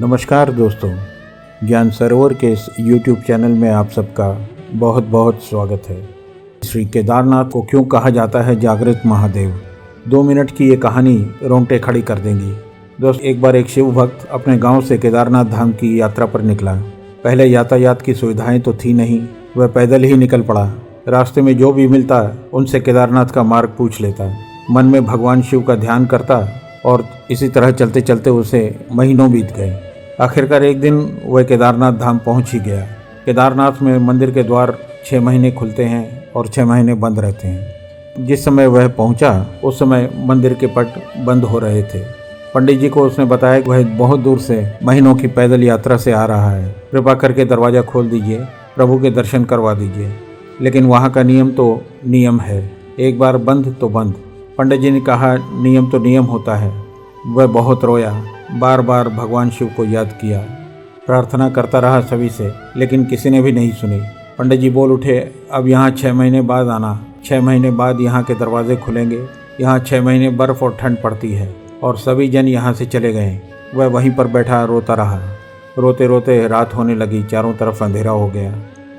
नमस्कार दोस्तों, ज्ञान सरोवर के इस YouTube चैनल में आप सबका बहुत बहुत स्वागत है। श्री केदारनाथ को क्यों कहा जाता है जागृत महादेव? 2 मिनट की ये कहानी रोंगटे खड़ी कर देंगी। दोस्त, एक बार एक शिव भक्त अपने गांव से केदारनाथ धाम की यात्रा पर निकला। पहले यातायात की सुविधाएं तो थी नहीं, वह पैदल ही निकल पड़ा। रास्ते में जो भी मिलता उनसे केदारनाथ का मार्ग पूछ लेता, मन में भगवान शिव का ध्यान करता और इसी तरह चलते चलते उसे महीनों बीत गए। आखिरकार एक दिन वह केदारनाथ धाम पहुंच ही गया। केदारनाथ में मंदिर के द्वार 6 महीने खुलते हैं और 6 महीने बंद रहते हैं। जिस समय वह पहुंचा उस समय मंदिर के पट बंद हो रहे थे। पंडित जी को उसने बताया कि वह बहुत दूर से महीनों की पैदल यात्रा से आ रहा है, कृपा करके दरवाज़ा खोल दीजिए, प्रभु के दर्शन करवा दीजिए। लेकिन वहाँ का नियम तो नियम है, एक बार बंद तो बंद। पंडित जी ने कहा, नियम तो नियम होता है। वह बहुत रोया, बार बार भगवान शिव को याद किया, प्रार्थना करता रहा सभी से, लेकिन किसी ने भी नहीं सुनी। पंडित जी बोल उठे, अब यहाँ 6 महीने बाद आना, 6 महीने बाद यहाँ के दरवाजे खुलेंगे। यहाँ 6 महीने बर्फ़ और ठंड पड़ती है। और सभी जन यहाँ से चले गए। वह वहीं पर बैठा रोता रहा। रोते रोते रात होने लगी, चारों तरफ अंधेरा हो गया।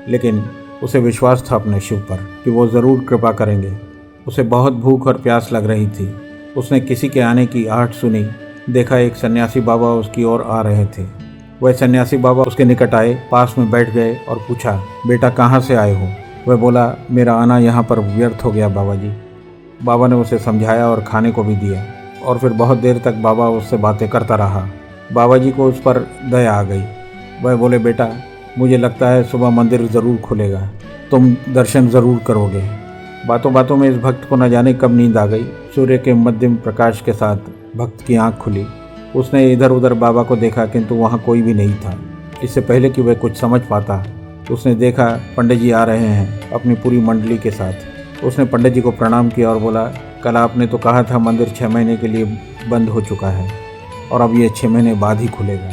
लेकिन उसे विश्वास था अपने शिव पर कि वो ज़रूर कृपा करेंगे। उसे बहुत भूख और प्यास लग रही थी। उसने किसी के आने की आहट सुनी। देखा एक सन्यासी बाबा उसकी ओर आ रहे थे। वह सन्यासी बाबा उसके निकट आए, पास में बैठ गए और पूछा, बेटा कहाँ से आए हो? वह बोला, मेरा आना यहाँ पर व्यर्थ हो गया बाबा जी। बाबा ने उसे समझाया और खाने को भी दिया और फिर बहुत देर तक बाबा उससे बातें करता रहा। बाबा जी को उस पर दया आ गई। वह बोले, बेटा मुझे लगता है सुबह मंदिर ज़रूर खुलेगा, तुम दर्शन ज़रूर करोगे। बातों बातों में इस भक्त को न जाने कब नींद आ गई। सूर्य के मध्यम प्रकाश के साथ भक्त की आंख खुली। उसने इधर उधर बाबा को देखा, किंतु वहाँ कोई भी नहीं था। इससे पहले कि वह कुछ समझ पाता, उसने देखा पंडित जी आ रहे हैं अपनी पूरी मंडली के साथ। उसने पंडित जी को प्रणाम किया और बोला, कल आपने तो कहा था मंदिर 6 महीने के लिए बंद हो चुका है और अब ये 6 महीने बाद ही खुलेगा,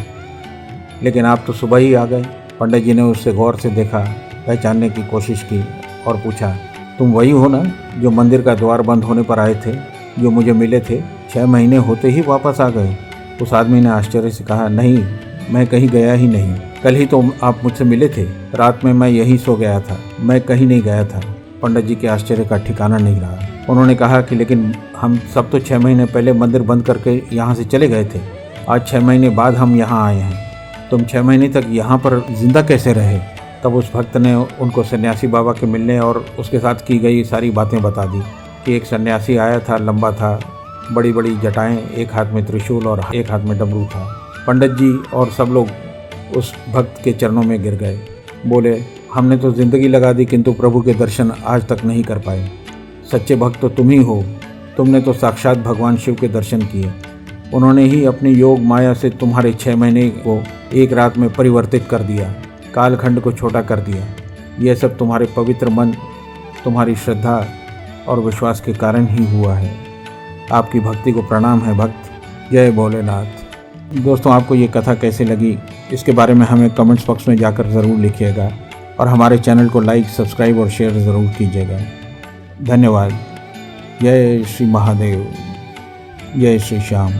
लेकिन आप तो सुबह ही आ गए। पंडित जी ने उससे गौर से देखा, पहचानने की कोशिश की और पूछा, तुम वही हो ना जो मंदिर का द्वार बंद होने पर आए थे, जो मुझे मिले थे? 6 महीने होते ही वापस आ गए? उस आदमी ने आश्चर्य से कहा, नहीं, मैं कहीं गया ही नहीं। कल ही तो आप मुझसे मिले थे, रात में मैं यहीं सो गया था, मैं कहीं नहीं गया था। पंडित जी के आश्चर्य का ठिकाना नहीं रहा। उन्होंने कहा कि लेकिन हम सब तो 6 महीने पहले मंदिर बंद करके यहाँ से चले गए थे। आज 6 महीने बाद हम यहाँ आए हैं। तुम 6 महीने तक यहाँ पर जिंदा कैसे रहे? तब उस भक्त ने उनको सन्यासी बाबा के मिलने और उसके साथ की गई सारी बातें बता दी कि एक सन्यासी आया था, लंबा था, बड़ी बड़ी जटाएं, एक हाथ में त्रिशूल और एक हाथ में डमरू था। पंडित जी और सब लोग उस भक्त के चरणों में गिर गए। बोले, हमने तो ज़िंदगी लगा दी किंतु प्रभु के दर्शन आज तक नहीं कर पाए। सच्चे भक्त तो तुम ही हो। तुमने तो साक्षात भगवान शिव के दर्शन किए। उन्होंने ही अपनी योग माया से तुम्हारे 6 महीने को एक रात में परिवर्तित कर दिया, कालखंड को छोटा कर दिया। यह सब तुम्हारे पवित्र मन, तुम्हारी श्रद्धा और विश्वास के कारण ही हुआ है। आपकी भक्ति को प्रणाम है भक्त। जय भोलेनाथ। दोस्तों, आपको ये कथा कैसे लगी इसके बारे में हमें कमेंट्स बॉक्स में जाकर ज़रूर लिखिएगा और हमारे चैनल को लाइक, सब्सक्राइब और शेयर ज़रूर कीजिएगा। धन्यवाद। जय श्री महादेव, जय श्री श्याम।